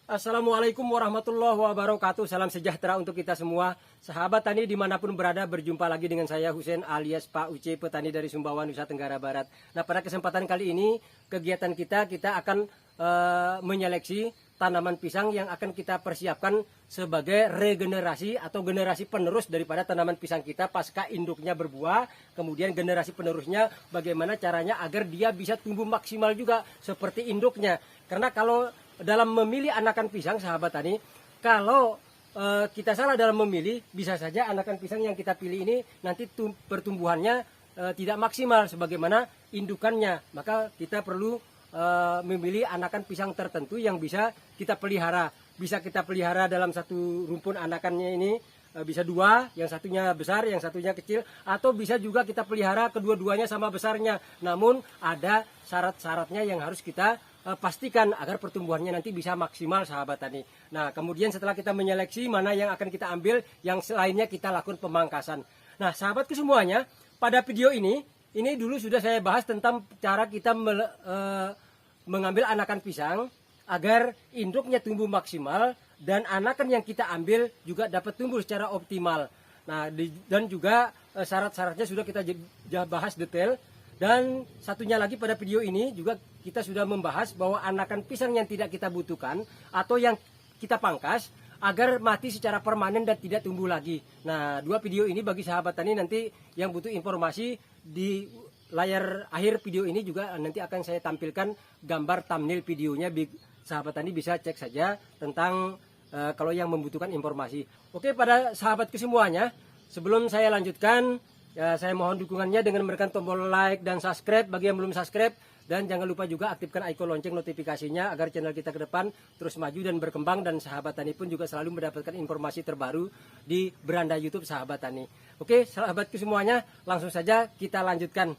Assalamualaikum warahmatullahi wabarakatuh. Salam sejahtera untuk kita semua. Sahabat tani dimanapun berada, berjumpa lagi dengan saya Husein alias Pak Uce, petani dari Sumbawa, Nusa Tenggara Barat. Nah, pada kesempatan kali ini kegiatan kita akan menyeleksi tanaman pisang yang akan kita persiapkan sebagai regenerasi atau generasi penerus daripada tanaman pisang kita pasca induknya berbuah. Kemudian generasi penerusnya bagaimana caranya agar dia bisa tumbuh maksimal juga seperti induknya. Karena kalau dalam memilih anakan pisang, sahabat tani, kalau kita salah dalam memilih, bisa saja anakan pisang yang kita pilih ini nanti pertumbuhannya tidak maksimal sebagaimana indukannya. Maka kita perlu memilih anakan pisang tertentu yang bisa kita pelihara. Bisa kita pelihara dalam satu rumpun anakannya ini, bisa dua, yang satunya besar, yang satunya kecil, atau bisa juga kita pelihara kedua-duanya sama besarnya. Namun ada syarat-syaratnya yang harus kita pastikan agar pertumbuhannya nanti bisa maksimal, sahabat tani. Nah, kemudian setelah kita menyeleksi mana yang akan kita ambil, yang lainnya kita lakukan pemangkasan. Nah, sahabatku semuanya, pada video ini dulu sudah saya bahas tentang cara kita mengambil anakan pisang agar induknya tumbuh maksimal dan anakan yang kita ambil juga dapat tumbuh secara optimal. Nah, dan juga syarat-syaratnya sudah kita bahas detail. Dan satunya lagi, pada video ini juga kita sudah membahas bahwa anakan pisang yang tidak kita butuhkan atau yang kita pangkas agar mati secara permanen dan tidak tumbuh lagi. Nah, dua video ini bagi sahabat tani nanti yang butuh informasi, di layar akhir video ini juga nanti akan saya tampilkan gambar thumbnail videonya. Sahabat tani bisa cek saja tentang kalau yang membutuhkan informasi. Oke, pada sahabatku semuanya, sebelum saya lanjutkan, saya mohon dukungannya dengan menekan tombol like dan subscribe bagi yang belum subscribe. Dan jangan lupa juga aktifkan ikon lonceng notifikasinya agar channel kita ke depan terus maju dan berkembang. Dan sahabat tani pun juga selalu mendapatkan informasi terbaru di beranda YouTube sahabat tani. Oke, sahabatku semuanya, langsung saja kita lanjutkan.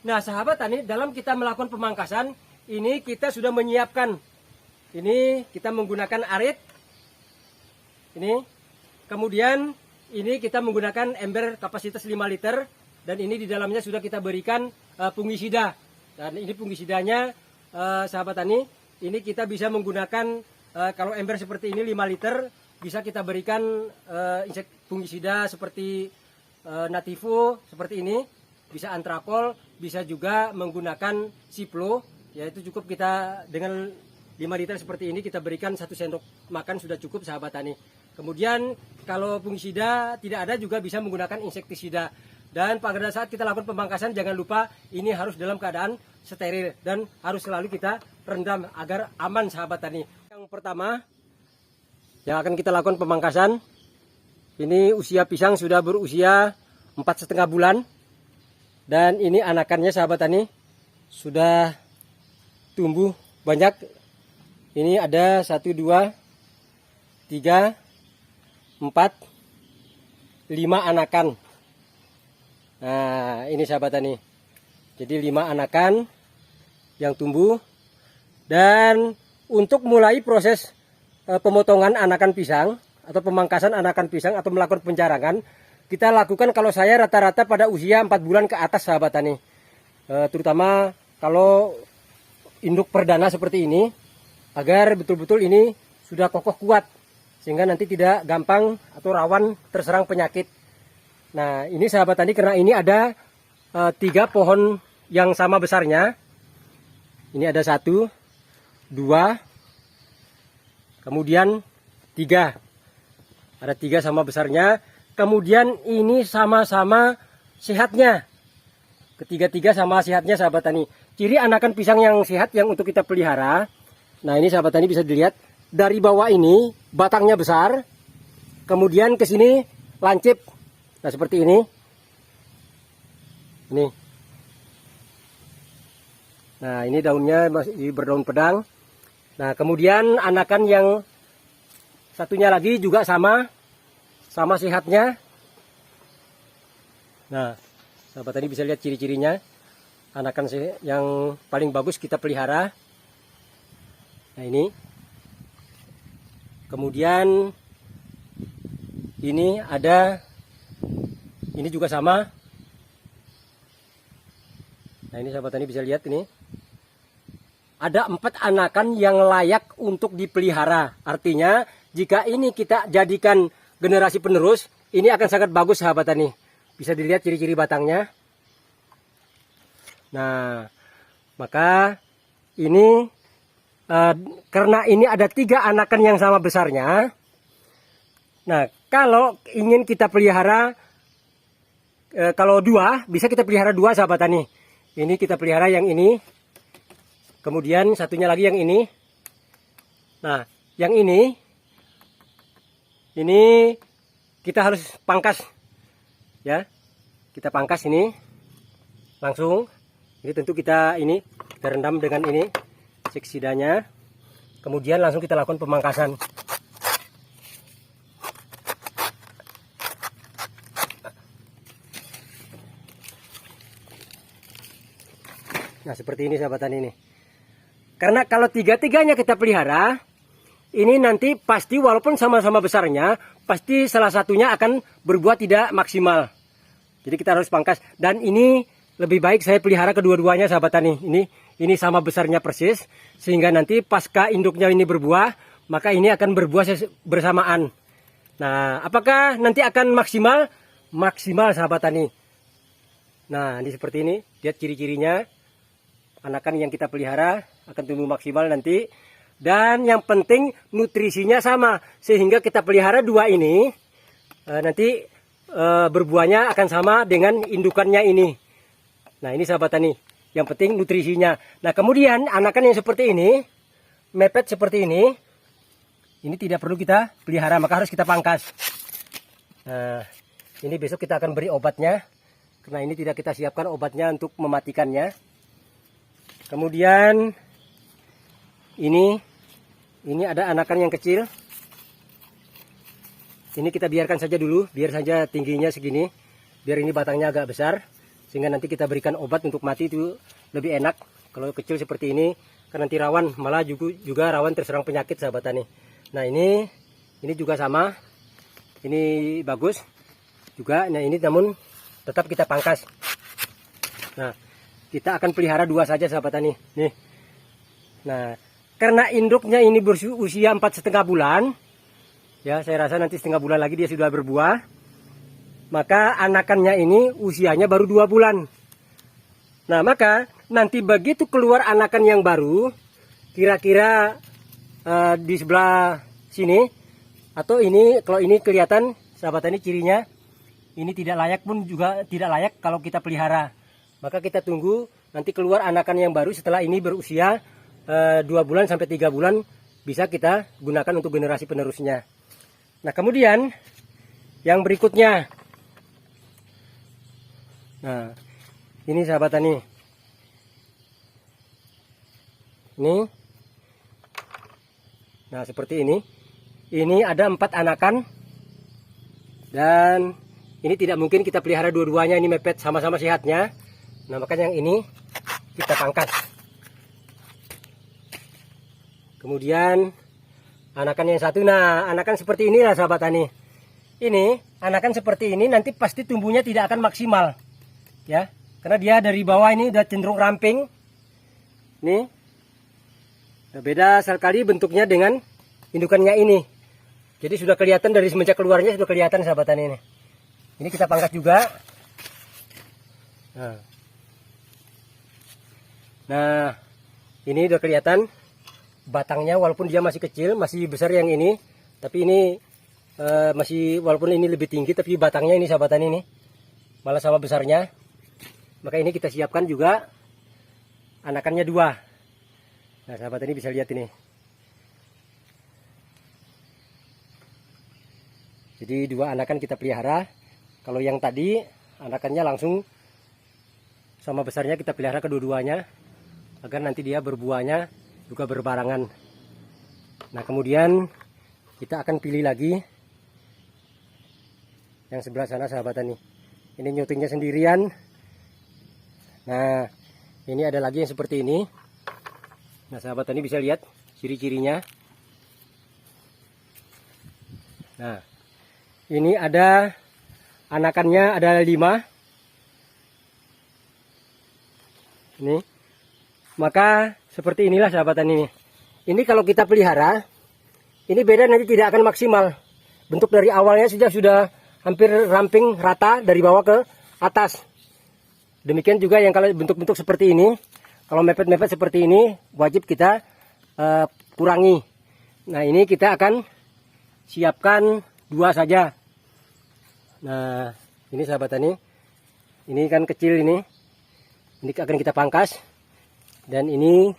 Nah, sahabat tani, dalam kita melakukan pemangkasan, ini kita sudah menyiapkan. Ini kita menggunakan arit. Ini. Kemudian ini kita menggunakan ember kapasitas 5 liter. Dan ini di dalamnya sudah kita berikan fungisida. Dan ini fungisidanya, sahabat tani, ini kita bisa menggunakan, kalau ember seperti ini 5 liter, bisa kita berikan fungisida seperti Nativo, seperti ini. Bisa Antrakol, bisa juga menggunakan Ciplo, yaitu cukup kita dengan 5 liter seperti ini, kita berikan 1 sendok makan sudah cukup, sahabat tani. Kemudian kalau fungisida tidak ada, juga bisa menggunakan insektisida. Dan pada saat kita lakukan pemangkasan, jangan lupa ini harus dalam keadaan steril dan harus selalu kita rendam agar aman, sahabat tani. Yang pertama yang akan kita lakukan pemangkasan, ini usia pisang sudah berusia 4,5 bulan. Dan ini anakannya, sahabat tani, sudah tumbuh banyak. Ini ada 1, 2, 3, 4, 5 anakan. Nah, ini sahabat tani. Jadi 5 anakan yang tumbuh. Dan untuk mulai proses pemotongan anakan pisang atau pemangkasan anakan pisang atau melakukan penjarangan, kita lakukan kalau saya rata-rata pada usia 4 bulan ke atas, sahabat tani. Terutama kalau induk perdana seperti ini, agar betul-betul ini sudah kokoh kuat sehingga nanti tidak gampang atau rawan terserang penyakit. Nah, ini sahabat tani, karena ini ada 3 pohon yang sama besarnya. Ini ada 1, 2, kemudian 3. Ada 3 sama besarnya. Kemudian ini sama-sama sehatnya. Ketiga-tiga sama sehatnya, sahabat tani. Ciri anakan pisang yang sehat yang untuk kita pelihara. Nah, ini sahabat tani bisa dilihat dari bawah ini batangnya besar. Kemudian ke sini lancip. Nah, seperti ini. Ini. Nah, ini daunnya masih berdaun pedang. Nah, kemudian anakan yang satunya lagi juga sama sehatnya. Nah, sahabat tadi bisa lihat ciri-cirinya. Anakan yang paling bagus kita pelihara. Nah, ini. Kemudian ini ada, ini juga sama. Nah, ini sahabat tani bisa lihat ini. ada 4 anakan yang layak untuk dipelihara. Artinya jika ini kita jadikan generasi penerus, ini akan sangat bagus sahabat tani. Bisa dilihat ciri-ciri batangnya. Nah, maka ini karena ini ada 3 anakan yang sama besarnya. Nah, kalau ingin kita pelihara, kalau 2, bisa kita pelihara 2 sahabat tani. Ini kita pelihara yang ini. Kemudian satunya lagi yang ini. Nah, yang ini kita harus pangkas. Ya. Kita pangkas ini. Langsung. Ini tentu kita rendam dengan ini seksidanya. Kemudian langsung kita lakukan pemangkasan. Nah, seperti ini sahabat tani ini. Karena kalau 3-tiganya kita pelihara, ini nanti pasti walaupun sama-sama besarnya, pasti salah satunya akan berbuah tidak maksimal. Jadi kita harus pangkas. Dan ini lebih baik saya pelihara kedua-duanya sahabat tani. Ini sama besarnya persis, sehingga nanti pasca induknya ini berbuah, maka ini akan berbuah bersamaan. Nah, apakah nanti akan maksimal? Maksimal sahabat tani. Nah, ini seperti ini. Lihat ciri-cirinya. Anakan yang kita pelihara akan tumbuh maksimal nanti. Dan yang penting nutrisinya sama. Sehingga kita pelihara 2 ini. Nanti berbuahnya akan sama dengan indukannya ini. Nah, ini sahabat tani. Yang penting nutrisinya. Nah, kemudian anakan yang seperti ini. Mepet seperti ini. Ini tidak perlu kita pelihara. Maka harus kita pangkas. Nah, ini besok kita akan beri obatnya. Karena ini tidak kita siapkan obatnya untuk mematikannya. Kemudian ini ada anakan yang kecil. Ini kita biarkan saja dulu, biar saja tingginya segini, biar ini batangnya agak besar, sehingga nanti kita berikan obat untuk mati itu lebih enak. Kalau kecil seperti ini, kan nanti rawan, malah juga rawan terserang penyakit sahabat tani. Nah, ini juga sama, ini bagus juga. Nah, ini namun tetap kita pangkas. Nah, kita akan pelihara 2 saja sahabat tani. Nih. Nah, karena induknya ini berusia 4,5 bulan, ya saya rasa nanti setengah bulan lagi dia sudah berbuah. Maka anakannya ini usianya baru 2 bulan. Nah, maka nanti begitu keluar anakan yang baru, kira-kira di sebelah sini, atau ini kalau ini kelihatan sahabat tani cirinya, ini tidak layak pun juga tidak layak kalau kita pelihara. Maka kita tunggu nanti keluar anakan yang baru setelah ini berusia 2 bulan sampai 3 bulan bisa kita gunakan untuk generasi penerusnya. Nah, kemudian yang berikutnya. Nah, ini sahabat tani. Ini. Nah, seperti ini. Ini ada 4 anakan. Dan ini tidak mungkin kita pelihara dua-duanya, ini mepet sama-sama sehatnya. Nah, makanya yang ini kita pangkas. Kemudian anakan yang satu. Nah, anakan seperti inilah sahabat tani. Ini anakan seperti ini nanti pasti tumbuhnya tidak akan maksimal. Ya, karena dia dari bawah ini udah cenderung ramping. Nih. Beda sekali bentuknya dengan indukannya ini. Jadi sudah kelihatan dari semenjak keluarnya sudah kelihatan sahabat tani ini. Ini kita pangkas juga. Nah, ini udah kelihatan batangnya walaupun dia masih kecil, masih besar yang ini, tapi ini masih walaupun ini lebih tinggi, tapi batangnya ini sahabat tani ini malah sama besarnya. Maka ini kita siapkan juga anakannya 2. Nah, sahabat tani bisa lihat ini. Jadi 2 anakan kita pelihara. Kalau yang tadi anakannya langsung sama besarnya kita pelihara kedua-duanya agar nanti dia berbuahnya juga berbarangan. Nah, kemudian kita akan pilih lagi yang sebelah sana sahabat tani. Ini nyutingnya sendirian. Nah, ini ada lagi yang seperti ini. Nah, sahabat tani bisa lihat ciri-cirinya. Nah, ini ada anakannya ada 5. Ini Maka seperti inilah sahabat tani. Ini kalau kita pelihara, ini beda nanti tidak akan maksimal. Bentuk dari awalnya sudah hampir ramping rata dari bawah ke atas. Demikian juga yang kalau bentuk-bentuk seperti ini, kalau mepet-mepet seperti ini wajib kita kurangi. Nah ini kita akan siapkan 2 saja. Nah ini sahabat tani, ini kan kecil ini akan kita pangkas dan ini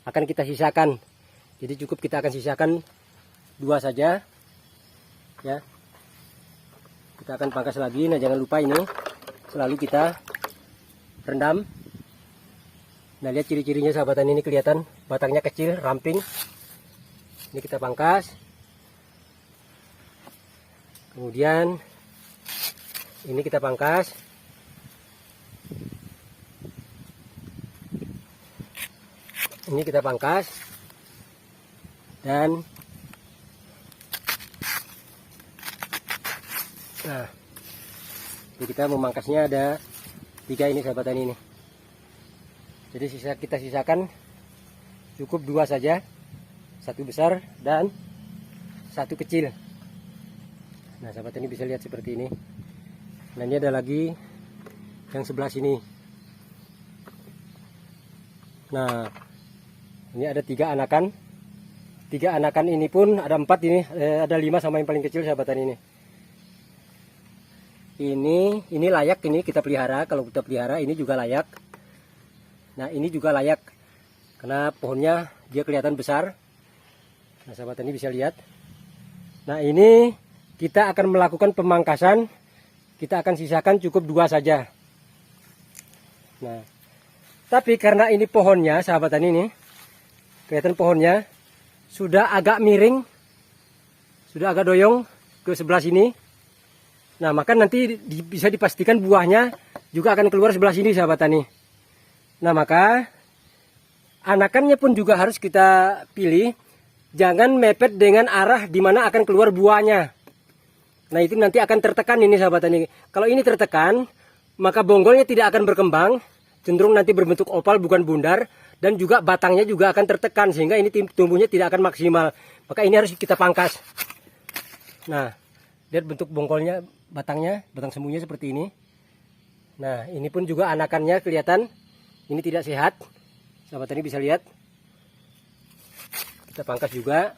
akan kita sisakan. Jadi cukup kita akan sisakan 2 saja ya. Kita akan pangkas lagi. Nah jangan lupa ini selalu kita rendam. Nah lihat ciri-cirinya sahabat tani, ini kelihatan batangnya kecil ramping. Ini kita pangkas. Kemudian ini kita pangkas. Ini kita pangkas. Dan nah, jadi kita memangkasnya ada 3 ini sahabat tani ini. Jadi kita sisakan cukup 2 saja, 1 besar dan 1 kecil. Nah sahabat tani bisa lihat seperti ini. Nah ini ada lagi yang sebelah sini. Nah ini ada 3 anakan. 3 anakan ini pun ada 4 ini, ada 5 sama yang paling kecil sahabat tani ini. Ini layak, ini kita pelihara. Kalau kita pelihara ini juga layak. Nah ini juga layak karena pohonnya dia kelihatan besar. Nah sahabat tani bisa lihat. Nah ini kita akan melakukan pemangkasan. Kita akan sisakan cukup 2 saja. Nah tapi karena ini pohonnya sahabat tani ini, kelihatan pohonnya sudah agak miring, sudah agak doyong ke sebelah sini. Nah maka nanti bisa dipastikan buahnya juga akan keluar sebelah sini sahabat tani. Nah maka anakannya pun juga harus kita pilih, jangan mepet dengan arah di mana akan keluar buahnya. Nah itu nanti akan tertekan ini sahabat tani. Kalau ini tertekan, maka bonggolnya tidak akan berkembang, cenderung nanti berbentuk opal bukan bundar, dan juga batangnya juga akan tertekan sehingga ini tumbuhnya tidak akan maksimal. Maka ini harus kita pangkas. Nah lihat bentuk bonggolnya, batang semuanya seperti ini. Nah ini pun juga anakannya kelihatan ini tidak sehat, sahabat tani bisa lihat. Kita pangkas juga.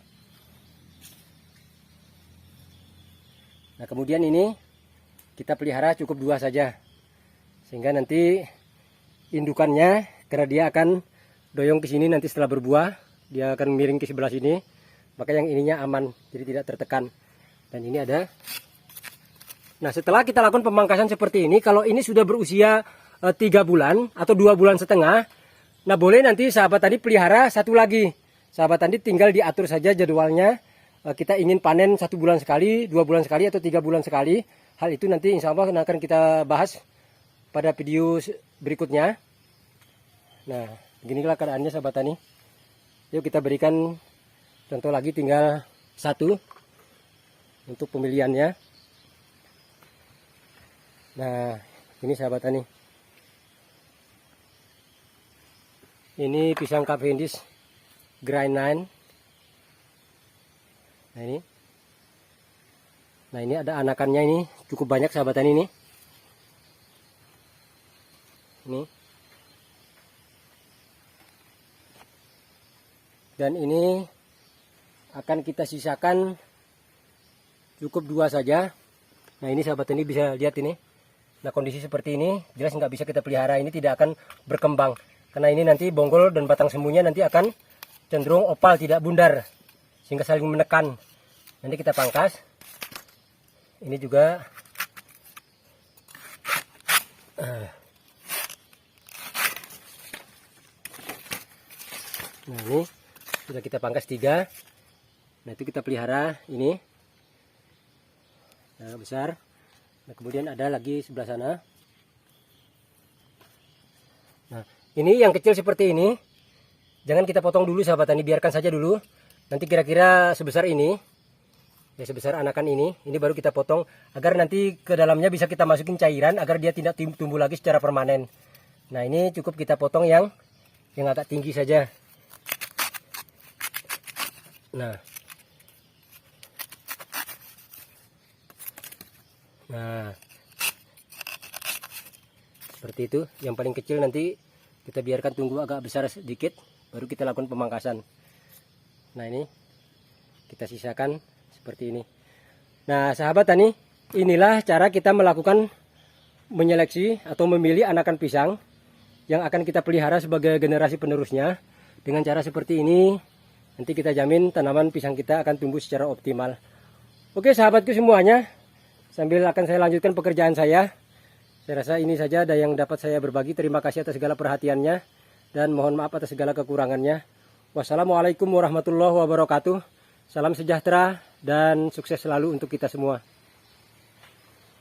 Nah kemudian ini kita pelihara cukup 2 saja, sehingga nanti indukannya karena dia akan doyong ke sini, nanti setelah berbuah dia akan miring ke sebelah sini, maka yang ininya aman, jadi tidak tertekan. Dan ini ada. Nah setelah kita lakukan pemangkasan seperti ini, kalau ini sudah berusia 3 bulan atau 2 bulan setengah, nah boleh nanti sahabat tadi pelihara 1 lagi. Sahabat tadi tinggal diatur saja jadwalnya. Kita ingin panen 1 bulan sekali, 2 bulan sekali, atau 3 bulan sekali. Hal itu nanti insya Allah akan kita bahas pada video berikutnya. Nah beginilah keadaannya sahabat tani. Yuk kita berikan contoh lagi, tinggal 1 untuk pemilihannya. Nah ini sahabat tani, ini pisang Cavendish Grind 9. Nah ini ada anakannya, ini cukup banyak sahabat tani ini. Dan ini akan kita sisakan cukup 2 saja. Nah ini sahabat tani bisa lihat ini. Nah kondisi seperti ini jelas nggak bisa kita pelihara, ini tidak akan berkembang. Karena ini nanti bonggol dan batang semuanya nanti akan cenderung opal tidak bundar, sehingga saling menekan. Nanti kita pangkas. Ini juga nah ini sudah kita pangkas 3. Nah itu kita pelihara ini. Nah besar. Nah kemudian ada lagi sebelah sana. Nah ini yang kecil seperti ini, jangan kita potong dulu sahabat tani, biarkan saja dulu. Nanti kira-kira sebesar ini, ya sebesar anakan ini baru kita potong, agar nanti ke dalamnya bisa kita masukin cairan agar dia tidak tumbuh lagi secara permanen. Nah ini cukup kita potong yang yang agak tinggi saja. Nah, seperti itu. Yang paling kecil nanti kita biarkan tunggu agak besar sedikit, baru kita lakukan pemangkasan. Nah, ini kita sisakan seperti ini. Nah, sahabat tani, inilah cara kita melakukan menyeleksi atau memilih anakan pisang yang akan kita pelihara sebagai generasi penerusnya. Dengan cara seperti ini, nanti kita jamin tanaman pisang kita akan tumbuh secara optimal. Oke sahabatku semuanya, sambil akan saya lanjutkan pekerjaan saya. Saya rasa ini saja ada yang dapat saya berbagi. Terima kasih atas segala perhatiannya dan mohon maaf atas segala kekurangannya. Wassalamualaikum warahmatullahi wabarakatuh. Salam sejahtera dan sukses selalu untuk kita semua.